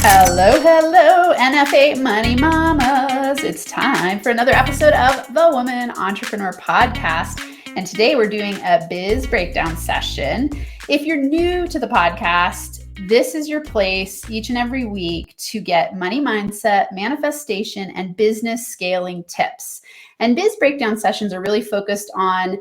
Hello, NFA Money Mamas. It's time for another episode of the Woman Entrepreneur Podcast. And today we're doing a biz breakdown session. If you're new to the podcast, this is your place each and every week to get money mindset, manifestation, and business scaling tips. And biz breakdown sessions are really focused on,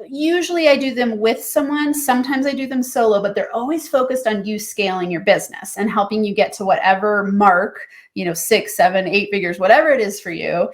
usually I do them with someone, sometimes I do them solo, but they're always focused on you scaling your business and helping you get to whatever mark, 6, 7, 8 figures, whatever it is for you,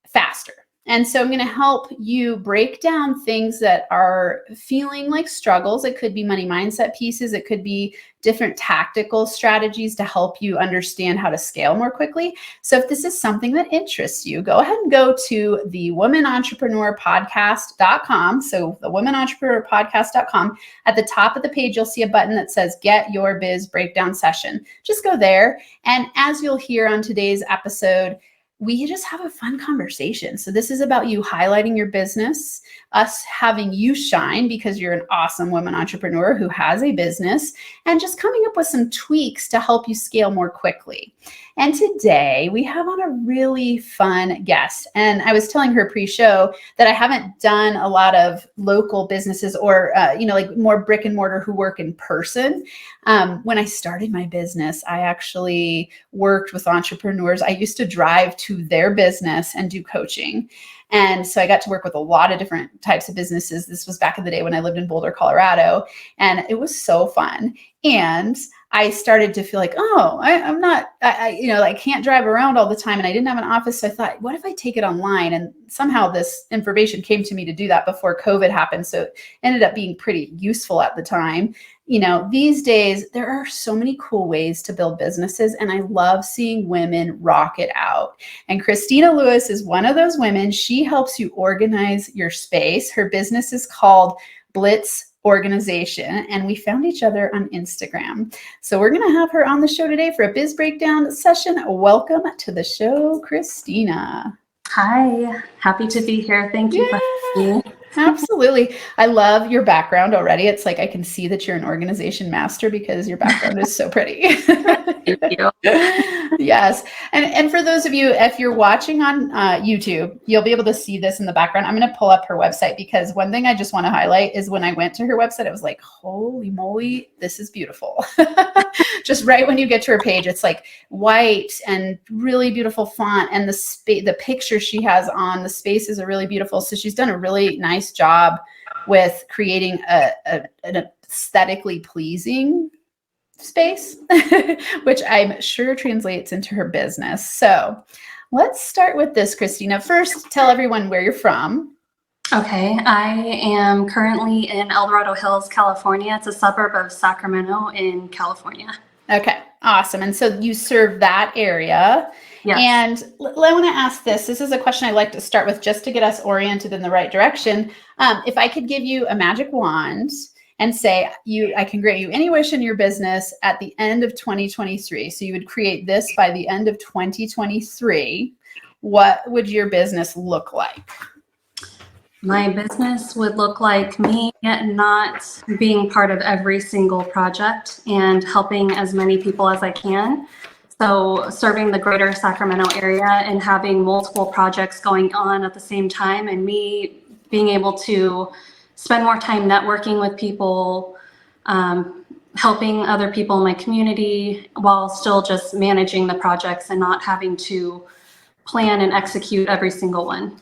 faster. And so I'm going to help you break down things that are feeling like struggles. It could be money mindset pieces. It could be different tactical strategies to help you understand how to scale more quickly. So if this is something that interests you, go ahead and go to the womanentrepreneurpodcast.com. So the womanentrepreneurpodcast.com. At the top of the page, you'll see a button that says Get Your Biz Breakdown Session. Just go there. And as you'll hear on today's episode, we just have a fun conversation. So this is about you highlighting your business, us having you shine because you're an awesome woman entrepreneur who has a business, and just coming up with some tweaks to help you scale more quickly. And today we have on a really fun guest. And I was telling her pre-show that I haven't done a lot of local businesses or, like more brick and mortar who work in person. When I started my business, I actually worked with entrepreneurs. I used to drive to their business and do coaching. And so I got to work with a lot of different types of businesses. This was back in the day when I lived in Boulder, Colorado, and it was so fun. And I started to feel like, I can't drive around all the time, and I didn't have an office. So I thought, what if I take it online? And somehow this information came to me to do that before COVID happened. So it ended up being pretty useful at the time. These days, there are so many cool ways to build businesses, and I love seeing women rock it out. And Kristina Lewis is one of those women. She helps you organize your space. Her business is called Blitz Organization, and we found each other on Instagram. So we're going to have her on the show today for a biz breakdown session. Welcome to the show, Kristina. Hi, happy to be here. Thank you for having me. Absolutely. I love your background already. It's like I can see that you're an organization master because your background is so pretty. Thank you. Yes. And for those of you, if you're watching on YouTube, you'll be able to see this in the background. I'm going to pull up her website because one thing I just want to highlight is when I went to her website, I was like, holy moly, this is beautiful. Just right when you get to her page, it's like white and really beautiful font, and the picture she has on the spaces are really beautiful. So she's done a really nice job with creating an aesthetically pleasing space, which I'm sure translates into her business. So let's start with this, Kristina. First, tell everyone where you're from. Okay, I am currently in El Dorado Hills, California. It's a suburb of Sacramento in California. Okay, awesome. And so you serve that area. Yes. And I want to ask this. This is a question I like to start with just to get us oriented in the right direction. If I could give you a magic wand and say, I can grant you any wish in your business at the end of 2023. So you would create this by the end of 2023. What would your business look like? My business would look like me not being part of every single project and helping as many people as I can. So serving the greater Sacramento area and having multiple projects going on at the same time, and me being able to spend more time networking with people, helping other people in my community while still just managing the projects and not having to plan and execute every single one.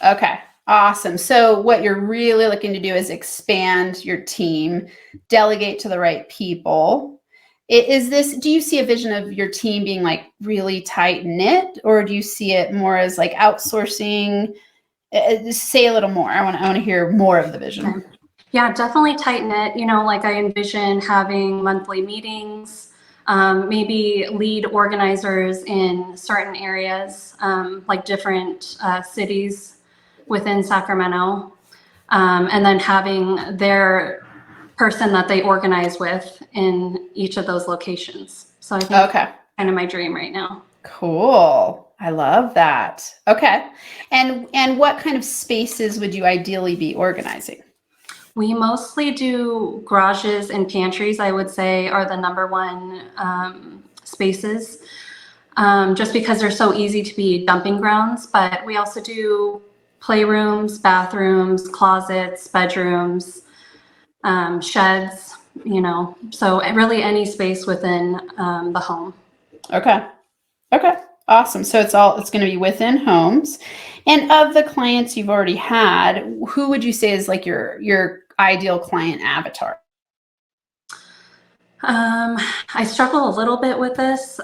Okay. Awesome. So what you're really looking to do is expand your team, delegate to the right people. Do you see a vision of your team being like really tight knit, or do you see it more as like outsourcing? Say a little more. I want to hear more of the vision. Okay. Yeah, definitely tight knit. Like I envision having monthly meetings, maybe lead organizers in certain areas, like different cities within Sacramento, and then having their person that they organize with in each of those locations. So I think that's kind of my dream right now. Cool. I love that. Okay. And what kind of spaces would you ideally be organizing? We mostly do garages and pantries, I would say, are the number one spaces, just because they're so easy to be dumping grounds. But we also do playrooms, bathrooms, closets, bedrooms, sheds, so really any space within the home. Okay. Okay. Awesome. So it's going to be within homes. And of the clients you've already had, who would you say is like your ideal client avatar? I struggle a little bit with this.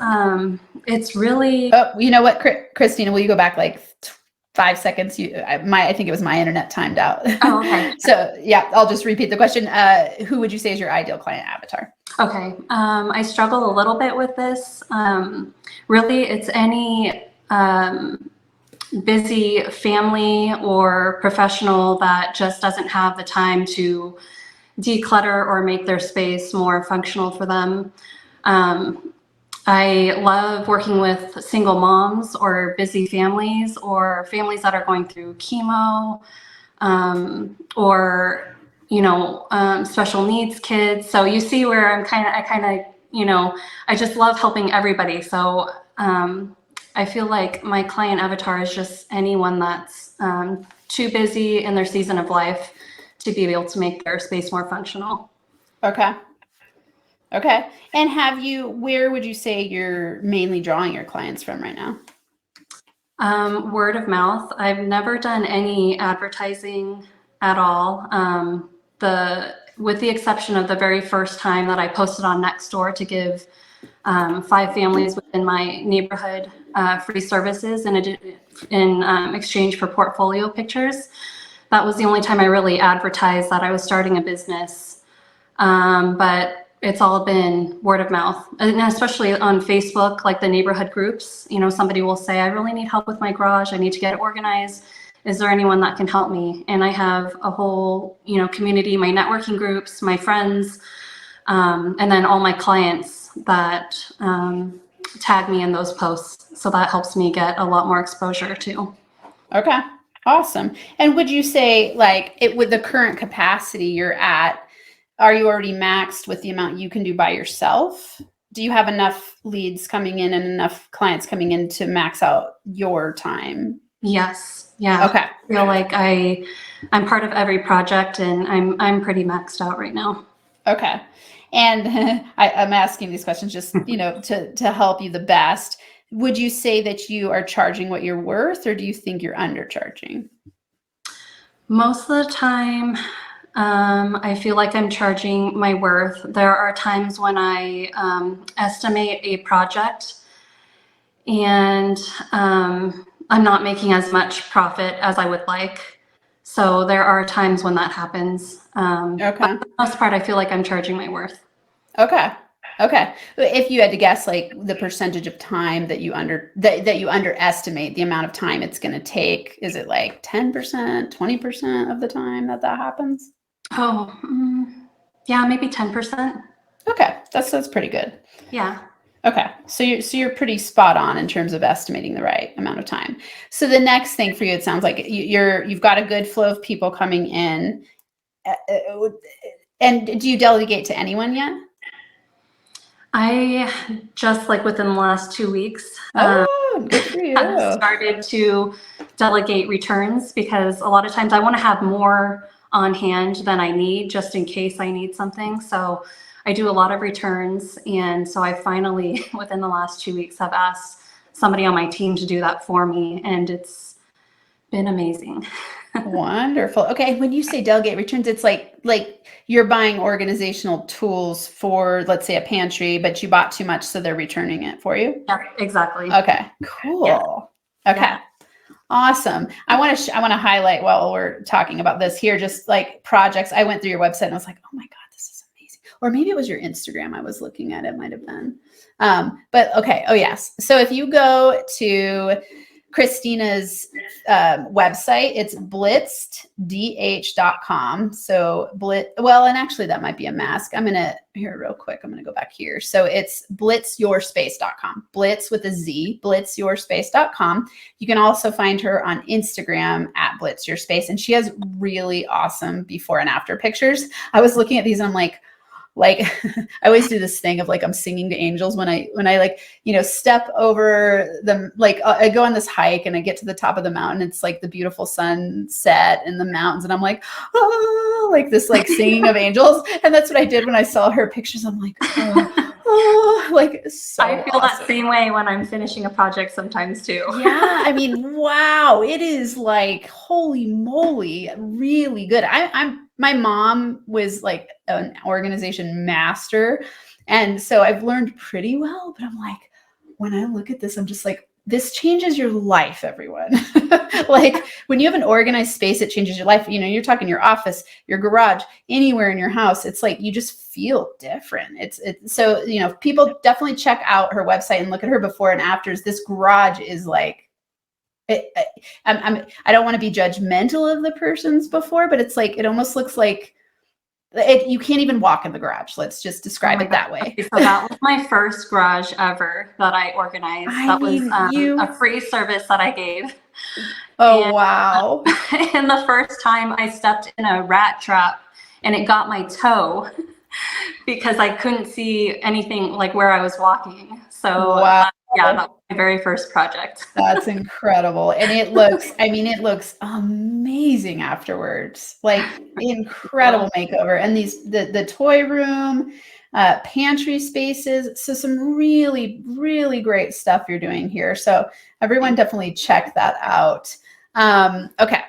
It's really. Oh, you know what, Kristina, will you go back like 5 seconds? I think it was my internet timed out. Oh, okay. So yeah, I'll just repeat the question. Who would you say is your ideal client avatar? Okay. I struggle a little bit with this. Really, it's any busy family or professional that just doesn't have the time to declutter or make their space more functional for them. I love working with single moms or busy families or families that are going through chemo, or special needs kids. So you see where I just love helping everybody. So I feel like my client avatar is just anyone that's too busy in their season of life to be able to make their space more functional. Okay. Okay. And where would you say you're mainly drawing your clients from right now? Word of mouth. I've never done any advertising at all. With the exception of the very first time that I posted on Nextdoor to give 5 families within my neighborhood free services in exchange for portfolio pictures. That was the only time I really advertised that I was starting a business. But it's all been word of mouth, and especially on Facebook, like the neighborhood groups. Somebody will say, I really need help with my garage. I need to get it organized. Is there anyone that can help me? And I have a whole, community, my networking groups, my friends, and then all my clients that tag me in those posts. So that helps me get a lot more exposure too. Okay. Awesome. And would you say with the current capacity you're at, are you already maxed with the amount you can do by yourself? Do you have enough leads coming in and enough clients coming in to max out your time? Yes. Yeah. Okay. I feel like I'm part of every project, and I'm pretty maxed out right now. Okay. And I'm asking these questions just, to help you the best. Would you say that you are charging what you're worth, or do you think you're undercharging? Most of the time, I feel like I'm charging my worth. There are times when I estimate a project and I'm not making as much profit as I would like. So there are times when that happens. Okay. But for the most part, I feel like I'm charging my worth. Okay. Okay. If you had to guess, like the percentage of time that you underestimate the amount of time it's going to take, is it like 10%, 20% of the time that happens? Oh, yeah, maybe 10%. Okay. That's pretty good. Yeah. Okay. So you're pretty spot on in terms of estimating the right amount of time. So the next thing for you, it sounds like you've got a good flow of people coming in. And do you delegate to anyone yet? I just within the last 2 weeks, good for you. started to delegate returns, because a lot of times I want to have more on hand than I need, just in case I need something. So I do a lot of returns. And so I finally, within the last 2 weeks, have asked somebody on my team to do that for me. And it's been amazing. Wonderful. Okay. When you say delegate returns, it's like you're buying organizational tools for, let's say, a pantry, but you bought too much, so they're returning it for you. Yeah, exactly. Okay. Cool. Yeah. Okay. Yeah. Awesome. I want to highlight, while we're talking about this here, just like projects. I went through your website and I was like, oh my God, this is amazing. Or maybe it was your Instagram I was looking at. It might've been. But okay. Oh yes. So if you go to Kristina's website, it's blitzdh.com. So and actually that might be a mask. I'm going to real quick. I'm going to go back here. So it's blitzyourspace.com. Blitz with a Z, blitzyourspace.com. You can also find her on Instagram at blitzyourspace. And she has really awesome before and after pictures. I was looking at these and I'm like, like I always do this thing of like I'm singing to angels when I like, you know, step over the, like I go on this hike and I get to the top of the mountain. It's like the beautiful sunset in the mountains, and I'm like, oh, like this, like singing of angels. And that's what I did when I saw her pictures. I'm like, oh, like so I feel awesome. that same way when I'm finishing a project sometimes too. Yeah, I mean, wow, it is like holy moly, really good. My mom was like an organization master, and so I've learned pretty well, but I'm like, when I look at this, I'm just like, this changes your life, everyone. Like when you have an organized space, it changes your life. You know, you're talking your office, your garage, anywhere in your house. It's like you just feel different. It's so, you know, people definitely check out her website and look at her before and afters. This garage is like, I don't want to be judgmental of the person's before, but it's like it almost looks like you can't even walk in the garage. Let's just describe it that way. So that was my first garage ever that I organized. That was a free service that I gave. Oh, and, wow. And the first time I stepped in a rat trap and it got my toe because I couldn't see anything like where I was walking. So wow. Yeah, that was my very first project. That's incredible. And it looks, I mean, it looks amazing afterwards, like incredible makeover. And the toy room, pantry spaces. So some really, really great stuff you're doing here. So everyone definitely check that out. Okay.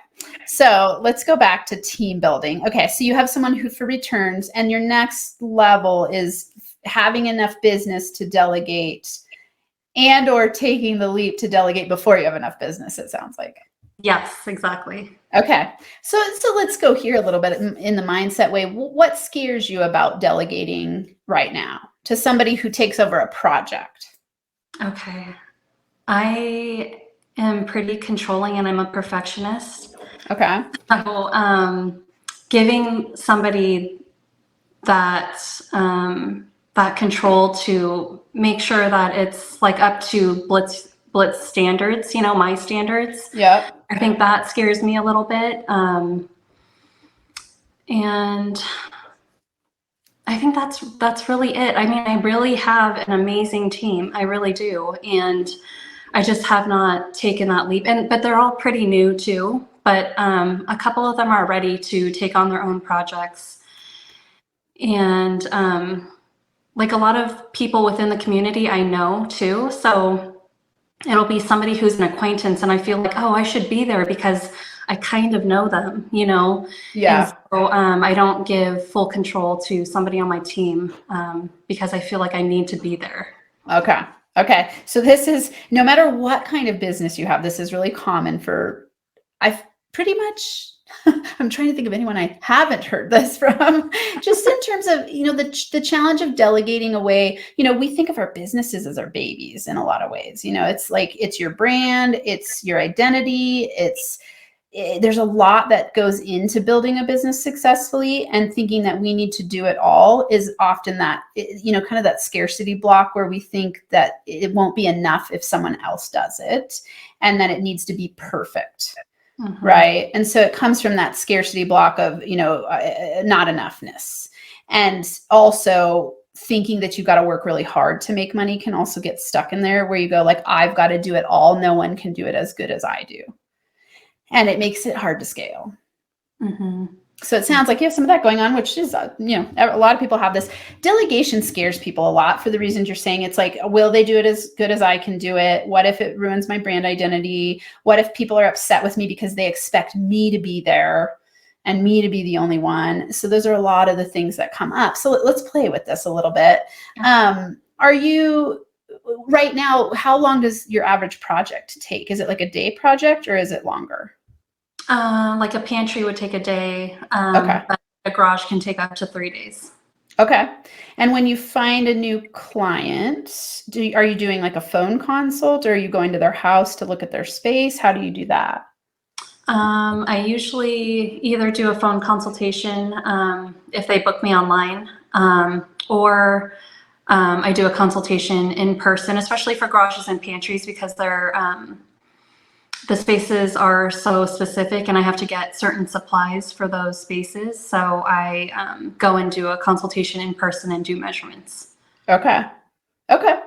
So let's go back to team building. Okay. So you have someone who for returns, and your next level is having enough business to delegate and or taking the leap to delegate before you have enough business, it sounds like. Yes, exactly. Okay. So let's go here a little bit in the mindset way. What scares you about delegating right now to somebody who takes over a project? Okay. I am pretty controlling and I'm a perfectionist. Okay. So giving somebody that that control to make sure that it's like up to Blitz standards, you know, my standards. Yeah. I think that scares me a little bit. And I think that's really it. I mean, I really have an amazing team. I really do. And I just have not taken that leap. But they're all pretty new too. But a couple of them are ready to take on their own projects. And like a lot of people within the community I know too. So it'll be somebody who's an acquaintance and I feel like, oh, I should be there because I kind of know them, you know? Yeah. And so I don't give full control to somebody on my team because I feel like I need to be there. Okay. Okay. So this is, no matter what kind of business you have, this is really common for, I've pretty much, I'm trying to think of anyone I haven't heard this from, just in terms of, you know, the challenge of delegating away. You know, we think of our businesses as our babies in a lot of ways. You know, it's like, it's your brand, it's your identity, there's a lot that goes into building a business successfully, and thinking that we need to do it all is often that, you know, kind of that scarcity block where we think that it won't be enough if someone else does it and that it needs to be perfect. Mm-hmm. Right. And so it comes from that scarcity block of, you know, not enoughness. And also thinking that you've got to work really hard to make money can also get stuck in there where you go like, I've got to do it all. No one can do it as good as I do. And it makes it hard to scale. Mm-hmm. So it sounds like you have some of that going on, which is, you know, a lot of people have this. Delegation scares people a lot for the reasons you're saying. It's like, will they do it as good as I can do it? What if it ruins my brand identity? What if people are upset with me because they expect me to be there and me to be the only one? So those are a lot of the things that come up. So let's play with this a little bit. Are you, right now, how long does your average project take? Is it like a day project or is it longer? Like a pantry would take a day, okay. But a garage can take up to 3 days. Okay. And when you find a new client, are you doing like a phone consult, or are you going to their house to look at their space? How do you do that? I usually either do a phone consultation if they book me online, or I do a consultation in person, especially for garages and pantries because they're the spaces are so specific and I have to get certain supplies for those spaces. So I go and do a consultation in person and do measurements. Okay. Okay.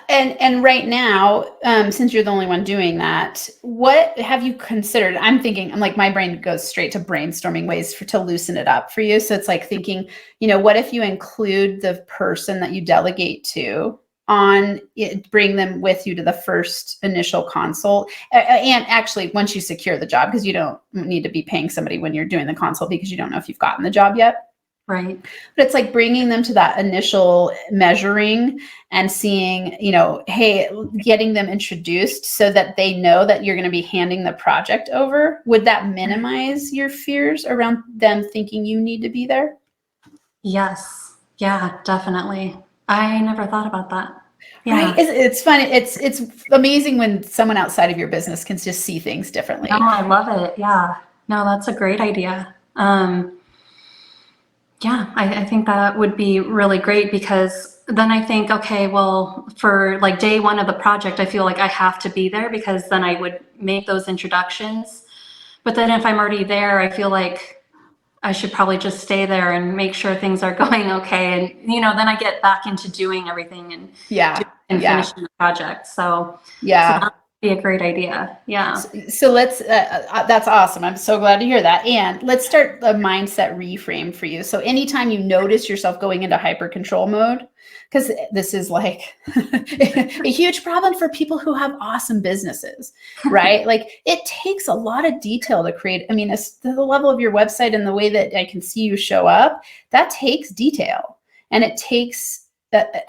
And right now, since you're the only one doing that, what have you considered? I'm thinking, I'm like, my brain goes straight to brainstorming ways to loosen it up for you. So it's like thinking, what if you include the person that you delegate to on it, bring them with you to the first initial consult, and actually once you secure the job, because you don't need to be paying somebody when you're doing the consult because you don't know if you've gotten the job yet. Right. But it's like bringing them to that initial measuring and seeing, hey, getting them introduced so that they know that you're going to be handing the project over. Would that minimize your fears around them thinking you need to be there? Yes. Yeah, definitely. I never thought about that. Yeah. Right? It's funny. It's amazing when someone outside of your business can just see things differently. No, I love it. Yeah. No, that's a great idea. Yeah, I think that would be really great because then I think, okay, well, for like day one of the project, I feel like I have to be there because then I would make those introductions. But then if I'm already there, I feel like I should probably just stay there and make sure things are going okay. And, then I get back into doing everything and finishing the project. So that would be a great idea. Yeah. So let's, that's awesome. I'm so glad to hear that. And let's start a mindset reframe for you. So anytime you notice yourself going into hyper control mode, because this is like a huge problem for people who have awesome businesses, right? Like it takes a lot of detail to create. I mean, the level of your website and the way that I can see you show up, that takes detail and it takes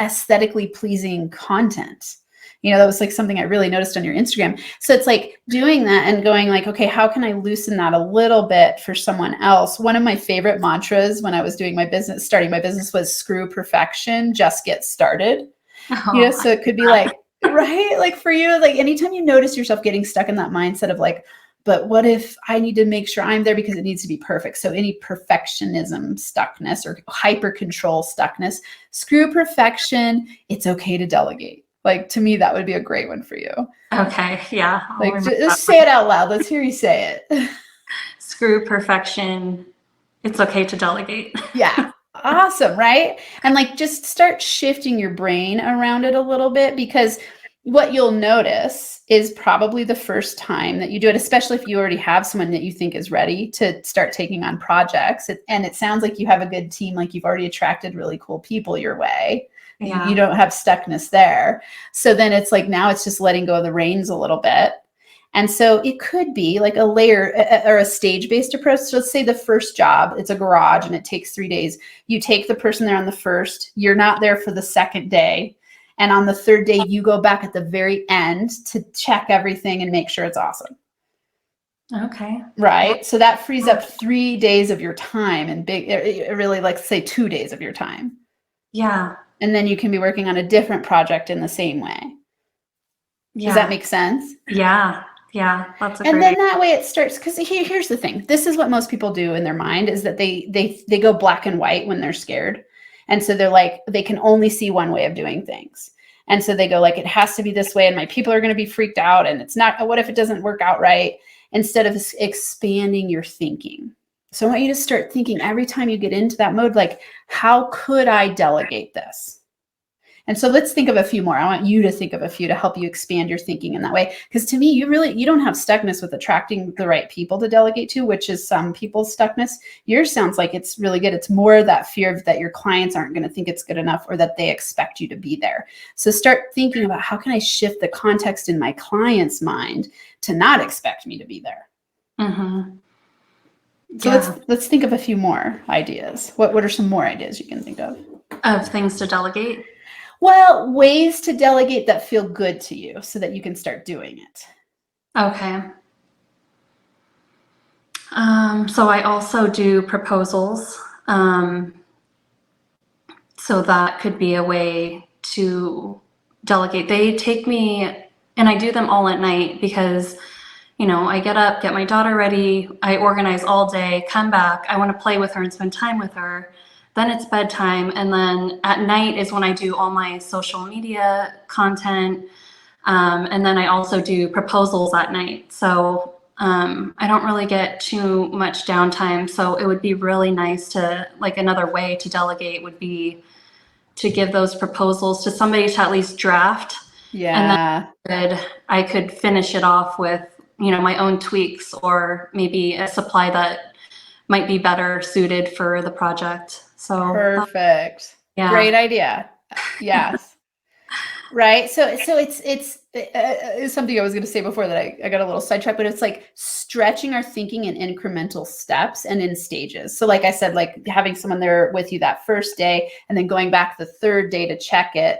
aesthetically pleasing content. That was like something I really noticed on your Instagram. So it's like doing that and going like, okay, how can I loosen that a little bit for someone else? One of my favorite mantras when I was doing starting my business was screw perfection, just get started. Oh, so it could be like, right? Like for you, like anytime you notice yourself getting stuck in that mindset of like, but what if I need to make sure I'm there because it needs to be perfect? So any perfectionism stuckness or hyper control stuckness, screw perfection. It's okay to delegate. Like, to me, that would be a great one for you. Okay. Yeah. Like, just say it out loud. Let's hear you say it. Screw perfection. It's okay to delegate. Yeah. Awesome. Right. And like, just start shifting your brain around it a little bit, because what you'll notice is probably the first time that you do it, especially if you already have someone that you think is ready to start taking on projects. And it sounds like you have a good team, like you've already attracted really cool people your way. Yeah. You don't have stuckness there. So then it's like, now it's just letting go of the reins a little bit. And so it could be like a layer or a stage-based approach. So let's say the first job, it's a garage and it takes 3 days. You take the person there on the first, you're not there for the second day. And on the third day, you go back at the very end to check everything and make sure it's awesome. Okay. Right. So that frees up 3 days of your time and really like say 2 days of your time. Yeah. And then you can be working on a different project in the same way. Yeah. Does that make sense? Yeah. Yeah. That's a and great then idea. That way it starts, because here's the thing. This is what most people do in their mind, is that they go black and white when they're scared. And so they're like, they can only see one way of doing things. And so they go like, it has to be this way and my people are going to be freaked out and it's not, what if it doesn't work out right? Instead of expanding your thinking. So I want you to start thinking every time you get into that mode, like, how could I delegate this? And so let's think of a few more. I want you to think of a few to help you expand your thinking in that way. Because to me, you don't have stuckness with attracting the right people to delegate to, which is some people's stuckness. Yours sounds like it's really good. It's more that fear of that your clients aren't going to think it's good enough or that they expect you to be there. So start thinking about, how can I shift the context in my client's mind to not expect me to be there? Mm-hmm. So yeah. Let's think of a few more ideas. What are some more ideas you can think of? Of things to delegate? Well, ways to delegate that feel good to you so that you can start doing it. Okay. So I also do proposals. So that could be a way to delegate. They take me, and I do them all at night because, I get up, get my daughter ready, I organize all day, come back, I want to play with her and spend time with her. Then it's bedtime. And then at night is when I do all my social media content, And then I also do proposals at night. So I don't really get too much downtime. So it would be really nice to, like, another way to delegate would be to give those proposals to somebody to at least draft. Yeah. And then I could finish it off with, my own tweaks, or maybe a supply that might be better suited for the project. So Perfect. yeah. Great idea. Yes. Right. So it's something I was going to say before that I got a little sidetracked, but it's like stretching our thinking in incremental steps and in stages. So like I said, like having someone there with you that first day and then going back the third day to check it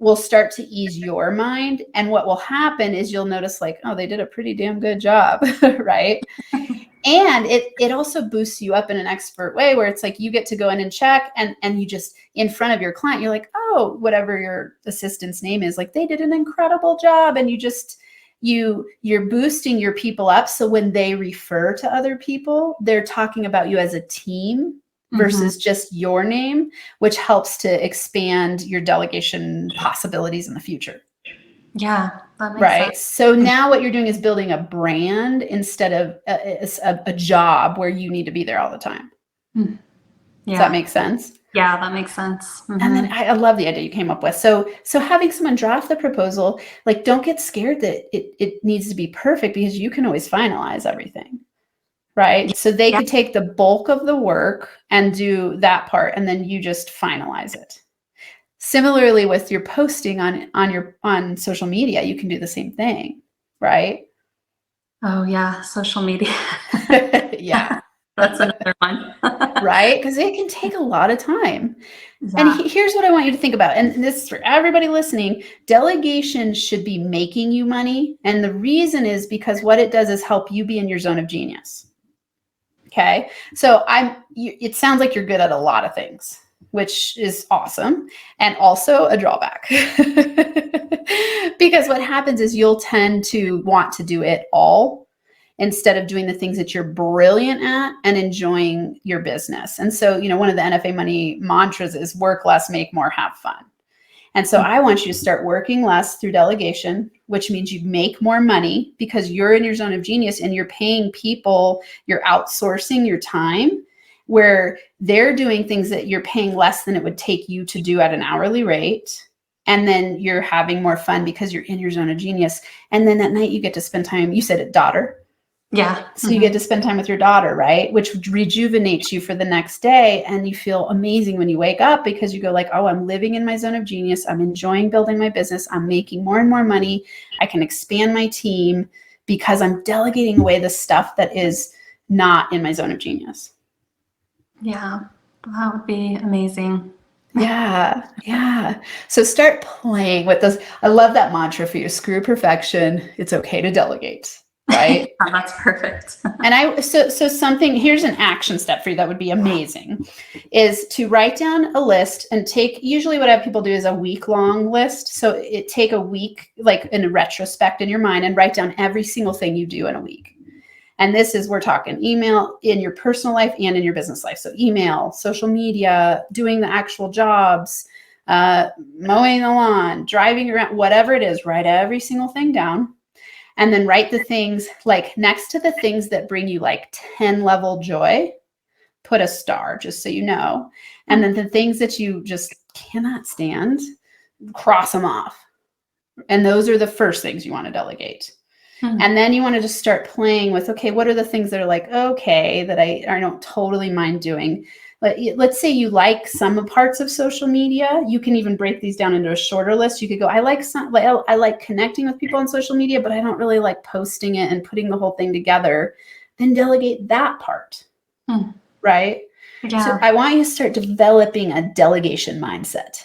will start to ease your mind. And what will happen is you'll notice like, oh, they did a pretty damn good job. Right. And it also boosts you up in an expert way where it's like you get to go in and check and you just in front of your client, you're like, oh, whatever your assistant's name is, like they did an incredible job. And you're boosting your people up. So when they refer to other people, they're talking about you as a team versus just your name, which helps to expand your delegation possibilities in the future. Yeah, that makes Right. sense. So now what you're doing is building a brand instead of a job where you need to be there all the time. Yeah. Does that make sense? Yeah, that makes sense. And then I love the idea you came up with. So having someone draft the proposal, like don't get scared that it needs to be perfect because you can always finalize everything. Right. So they could take the bulk of the work and do that part, and then you just finalize it. Similarly, with your posting on social media, you can do the same thing, right? Oh yeah, social media. Yeah. That's another one. Right? Because it can take a lot of time. Yeah. And here's what I want you to think about. And this is for everybody listening. Delegation should be making you money. And the reason is because what it does is help you be in your zone of genius. Okay. So it sounds like you're good at a lot of things, which is awesome. And also a drawback. Because what happens is you'll tend to want to do it all instead of doing the things that you're brilliant at and enjoying your business. And so, one of the NFA money mantras is work less, make more, have fun. And so I want you to start working less through delegation, which means you make more money because you're in your zone of genius and you're paying people, you're outsourcing your time where they're doing things that you're paying less than it would take you to do at an hourly rate. And then you're having more fun because you're in your zone of genius. And then at night you get to spend time, you said it, daughter. Yeah. So you get to spend time with your daughter, right? Which rejuvenates you for the next day. And you feel amazing when you wake up because you go like, oh, I'm living in my zone of genius. I'm enjoying building my business. I'm making more and more money. I can expand my team because I'm delegating away the stuff that is not in my zone of genius. Yeah, that would be amazing. Yeah. Yeah. So start playing with those. I love that mantra for you. Screw perfection. It's okay to delegate. Right? Yeah, that's perfect. And so something, here's an action step for you that would be amazing, is to write down a list and usually what I have people do is a week-long list. So take a week, like in a retrospect in your mind, and write down every single thing you do in a week. And we're talking email in your personal life and in your business life. So email, social media, doing the actual jobs, mowing the lawn, driving around, whatever it is, write every single thing down. And then write the things like next to the things that bring you like 10 level joy, put a star just so you know. And then the things that you just cannot stand, cross them off. And those are the first things you want to delegate. And then you want to just start playing with, okay, what are the things that are like, okay, that I don't totally mind doing. Let's say you like some parts of social media. You can even break these down into a shorter list. You could go, I like connecting with people on social media, but I don't really like posting it and putting the whole thing together. Then delegate that part, right? Yeah. So I want you to start developing a delegation mindset.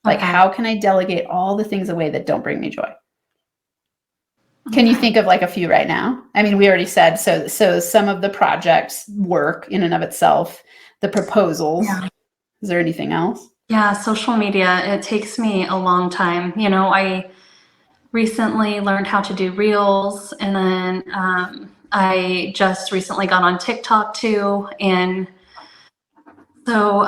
Like, how can I delegate all the things away that don't bring me joy? Can you think of like a few right now? I mean, we already said, so some of the projects work in and of itself, the proposals. Yeah. Is there anything else? Yeah, social media, it takes me a long time. I recently learned how to do reels, and then I just recently got on TikTok too. And so,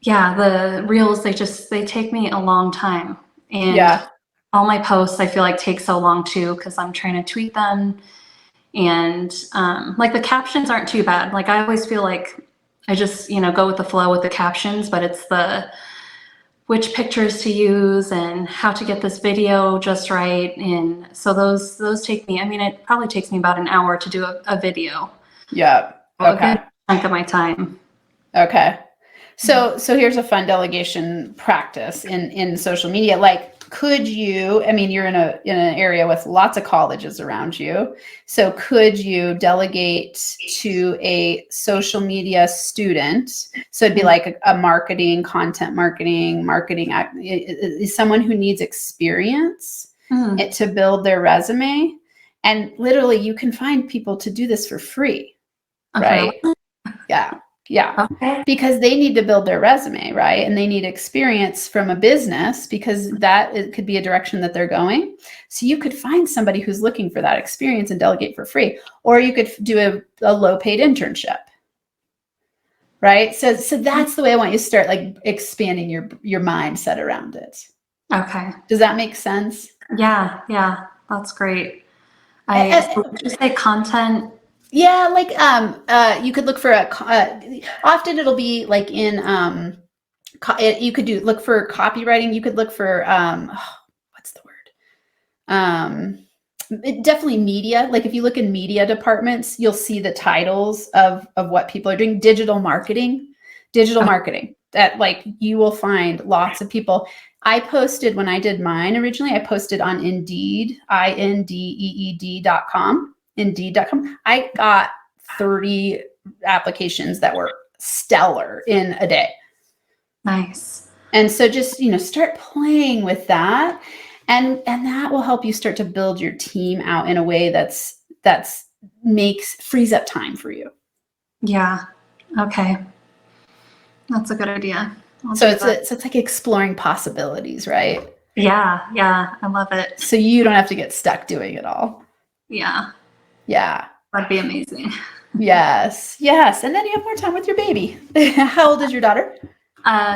yeah, the reels, they take me a long time. And yeah. all my posts I feel like take so long too, because I'm trying to tweet them. And like the captions aren't too bad. Like I always feel like I just, go with the flow with the captions, but it's the which pictures to use and how to get this video just right. And so those take me, it probably takes me about an hour to do a video. Yeah. Okay. A good chunk of my time. Okay. So here's a fun delegation practice in social media. Like, could you, you're in an area with lots of colleges around you. So could you delegate to a social media student? So it'd be like a marketing, content marketing, is someone who needs experience to build their resume. And literally you can find people to do this for free, right? Yeah. Yeah. Okay. Because they need to build their resume, right? And they need experience from a business because it could be a direction that they're going. So you could find somebody who's looking for that experience and delegate for free, or you could do a low paid internship, right? So that's the way I want you to start, like expanding your mindset around it. Okay. Does that make sense? Yeah. Yeah. That's great. Would you say content? Yeah, like you could look for often it'll be like in you could look for copywriting. You could look for what's the word? Definitely media. Like if you look in media departments, you'll see the titles of what people are doing. Digital marketing. That like you will find lots of people. I posted when I did mine originally. I posted on Indeed, Indeed.com. Indeed.com. I got 30 applications that were stellar in a day. Nice. And so just, start playing with that. And that will help you start to build your team out in a way that's frees up time for you. Yeah. Okay. That's a good idea. So it's like exploring possibilities, right? Yeah. Yeah. I love it. So you don't have to get stuck doing it all. Yeah. Yeah. That'd be amazing. Yes. Yes. And then you have more time with your baby. How old is your daughter?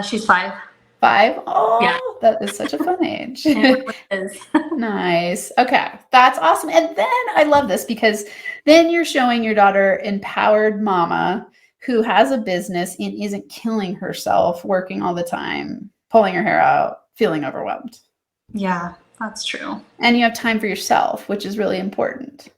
She's 5. 5? Oh, yeah. That is such a fun age. It is. Nice. Okay. That's awesome. And then I love this because then you're showing your daughter empowered mama who has a business and isn't killing herself, working all the time, pulling her hair out, feeling overwhelmed. Yeah, that's true. And you have time for yourself, which is really important.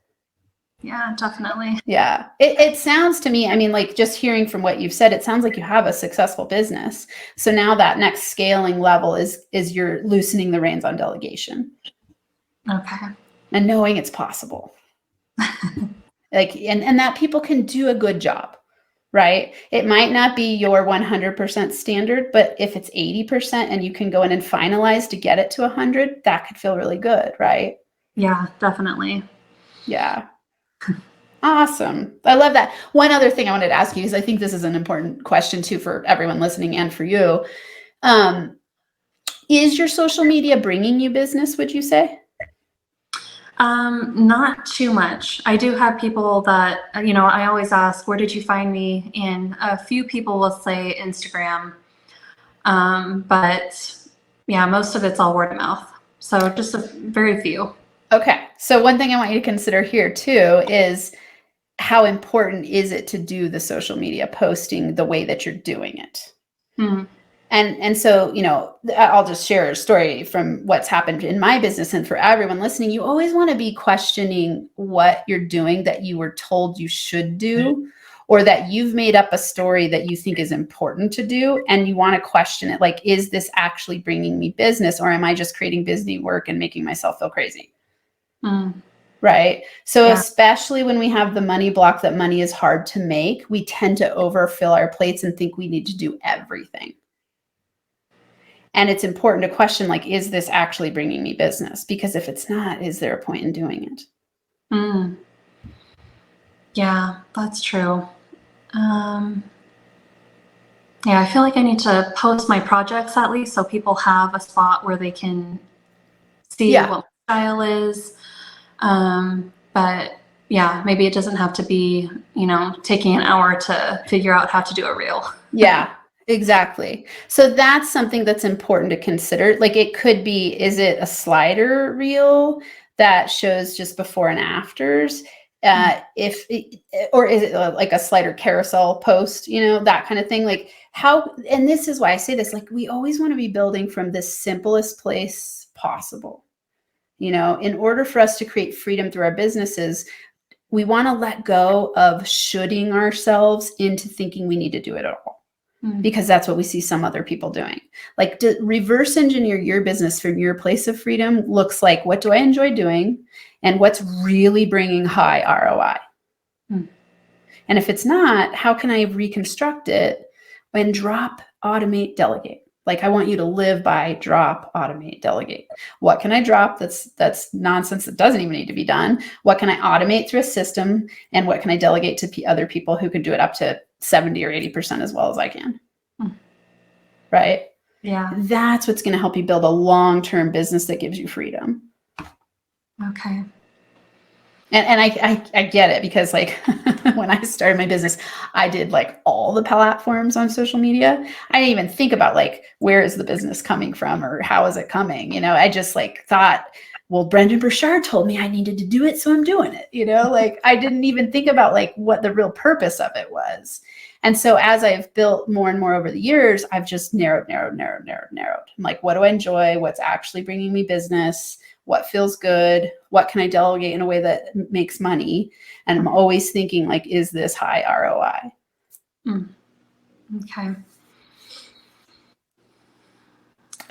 Yeah, definitely. Yeah. It sounds to me, like just hearing from what you've said, it sounds like you have a successful business. So now that next scaling level is you're loosening the reins on delegation. Okay. And knowing it's possible. Like, and that people can do a good job, right? It might not be your 100% standard, but if it's 80% and you can go in and finalize to get it to 100, that could feel really good, right? Yeah, definitely. Yeah. Awesome. I love that. One other thing I wanted to ask you, because I think this is an important question too for everyone listening and for you. Is your social media bringing you business, would you say? Not too much. I do have people that, I always ask, where did you find me? And a few people will say Instagram. But yeah, most of it's all word of mouth. So just a very few. Okay. So one thing I want you to consider here too is how important is it to do the social media posting the way that you're doing it? Mm. And so, I'll just share a story from what's happened in my business. And for everyone listening, you always want to be questioning what you're doing that you were told you should do, or that you've made up a story that you think is important to do. And you want to question it. Like, is this actually bringing me business, or am I just creating busy work and making myself feel crazy? Mm. Right. So Yeah. Especially when we have the money block that money is hard to make, we tend to overfill our plates and think we need to do everything. And it's important to question, like, is this actually bringing me business? Because if it's not, is there a point in doing it? Mm. Yeah, that's true. Yeah, I feel like I need to post my projects at least so people have a spot where they can see what my style is. But yeah, maybe it doesn't have to be, taking an hour to figure out how to do a reel. Yeah. Exactly. So that's something that's important to consider. Like it could be, is it a slider reel that shows just before and afters? Or is it like a slider carousel post, that kind of thing? Like how, and this is why I say this, like we always want to be building from the simplest place possible. In order for us to create freedom through our businesses, we want to let go of shoulding ourselves into thinking we need to do it all. Because that's what we see some other people doing. Like to reverse engineer your business from your place of freedom looks like, what do I enjoy doing? And what's really bringing high ROI? And if it's not, how can I reconstruct it and drop, automate, delegate? Like I want you to live by drop, automate, delegate. What can I drop that's nonsense that doesn't even need to be done? What can I automate through a system? And what can I delegate to other people who can do it up to 70 or 80% as well as I can? Right? Yeah. That's what's going to help you build a long-term business that gives you freedom. Okay. And I get it, because like when I started my business, I did like all the platforms on social media. I didn't even think about like, where is the business coming from or how is it coming? I just like thought, well, Brendan Burchard told me I needed to do it, so I'm doing it. Like I didn't even think about like what the real purpose of it was. And so as I've built more and more over the years, I've just narrowed. I'm like, what do I enjoy? What's actually bringing me business? What feels good? What can I delegate in a way that makes money? And I'm always thinking like, is this high ROI? Okay.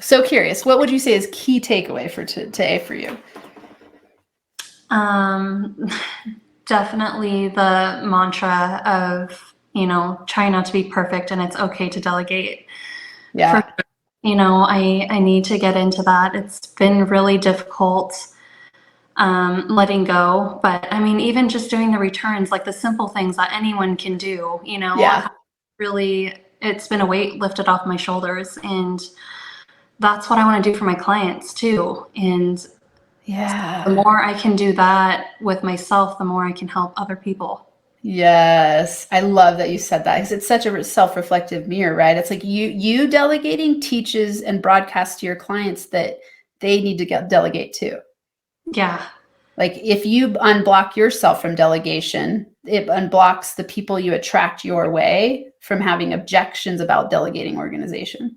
So curious, what would you say is key takeaway for today for you? Definitely the mantra of, try not to be perfect and it's okay to delegate. Yeah. I need to get into that. It's been really difficult letting go. But I mean, even just doing the returns, like the simple things that anyone can do, Yeah. really, it's been a weight lifted off my shoulders. And that's what I want to do for my clients too. And yeah, the more I can do that with myself, the more I can help other people. Yes. I love that you said that, because it's such a self-reflective mirror, right? It's like you delegating teaches and broadcasts to your clients that they need to delegate too. Yeah. Like if you unblock yourself from delegation, it unblocks the people you attract your way from having objections about delegating organization.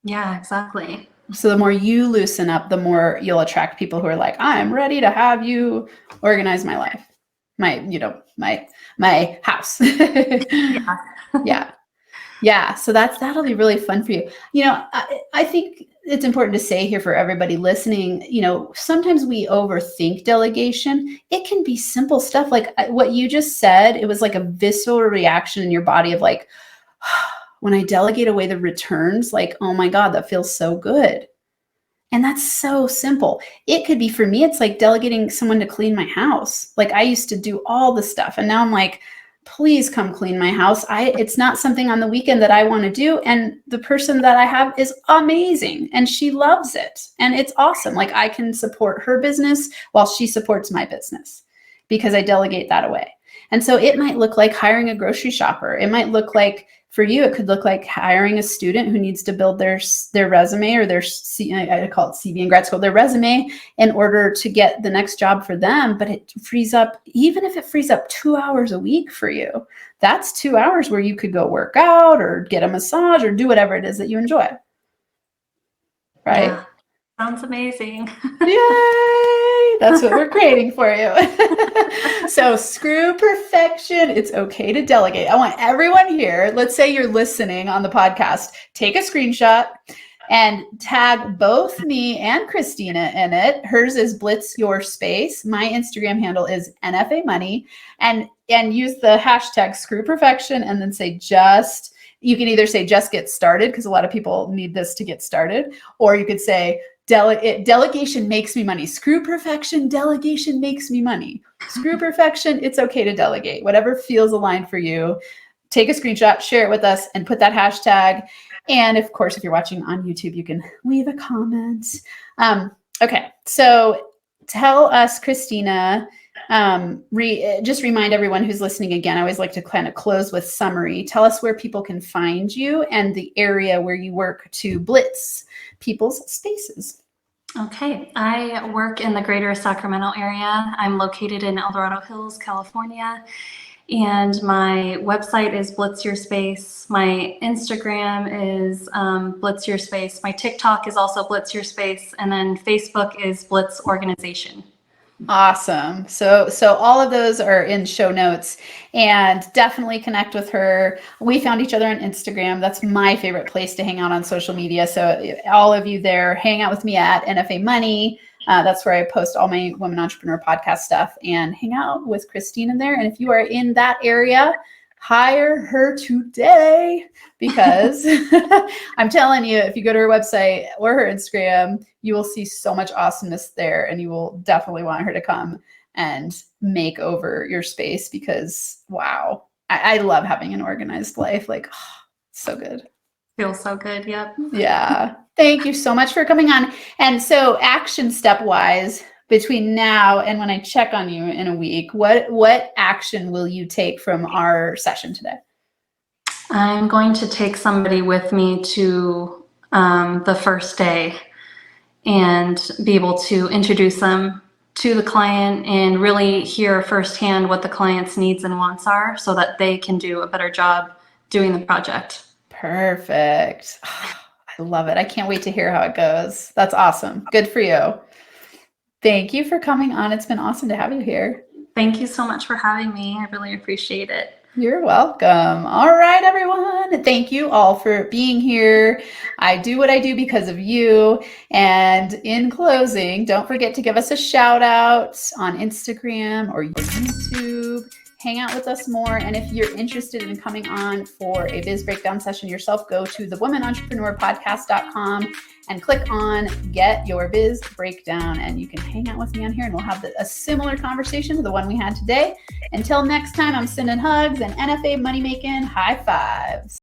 Yeah, exactly. So the more you loosen up, the more you'll attract people who are like, I'm ready to have you organize my life, my house. Yeah. Yeah. So that'll be really fun for you. I think it's important to say here for everybody listening, sometimes we overthink delegation. It can be simple stuff like what you just said. It was like a visceral reaction in your body of like, when I delegate away the returns, like, oh my God, that feels so good. And that's so simple. It could be, for me, it's like delegating someone to clean my house. Like I used to do all the stuff, and now I'm like, please come clean my house. It's not something on the weekend that I want to do. And the person that I have is amazing and she loves it. And it's awesome. Like I can support her business while she supports my business because I delegate that away. And so it might look like hiring a grocery shopper. It might look like, for you, it could look like hiring a student who needs to build their resume, or I call it CV in grad school, their resume, in order to get the next job for them. But it frees up, even if it frees up 2 hours a week for you, that's 2 hours where you could go work out or get a massage or do whatever it is that you enjoy. Right? Yeah. Sounds amazing. Yay! That's what we're creating for you. So screw perfection. It's okay to delegate. I want everyone here, let's say you're listening on the podcast, take a screenshot and tag both me and Kristina in it. Hers is Blitz Your Space. My Instagram handle is NFA Money, and use the hashtag screw perfection, and then say you can either say just get started, because a lot of people need this to get started, or you could say delegation makes me money. Screw perfection, delegation makes me money. Screw perfection, it's okay to delegate. Whatever feels aligned for you. Take a screenshot, share it with us, and put that hashtag. And of course, if you're watching on YouTube, you can leave a comment. Okay, so tell us, Kristina, Just remind everyone who's listening again, I always like to kind of close with summary. Tell us where people can find you and the area where you work to blitz people's spaces. Okay, I work in the greater Sacramento area. I'm located in El Dorado Hills, California, and my website is Blitz Your Space. My Instagram is Blitz Your Space. My TikTok is also Blitz Your Space, and then Facebook is Blitz Organization. Awesome. So all of those are in show notes, and definitely connect with her. We found each other on Instagram. That's my favorite place to hang out on social media. So all of you there, hang out with me at NFA Money. That's where I post all my Women Entrepreneur podcast stuff, and hang out with Kristina there. And if you are in that area, hire her today, because I'm telling you, if you go to her website or her Instagram, you will see so much awesomeness there, and you will definitely want her to come and make over your space, because wow, I love having an organized life. Like, oh, so good. Feels so good. Yep. Yeah. Thank you so much for coming on. And so action step wise, between now and when I check on you in a week, what action will you take from our session today? I'm going to take somebody with me to the first day and be able to introduce them to the client and really hear firsthand what the client's needs and wants are, so that they can do a better job doing the project. Perfect. Oh, I love it. I can't wait to hear how it goes. That's awesome. Good for you. Thank you for coming on. It's been awesome to have you here. Thank you so much for having me. I really appreciate it. You're welcome. All right, everyone. Thank you all for being here. I do what I do because of you. And in closing, don't forget to give us a shout out on Instagram or YouTube. Hang out with us more. And if you're interested in coming on for a biz breakdown session yourself, go to thewomenentrepreneurpodcast.com and click on Get Your Biz Breakdown. And you can hang out with me on here, and we'll have a similar conversation to the one we had today. Until next time, I'm sending hugs and NFA money making high fives.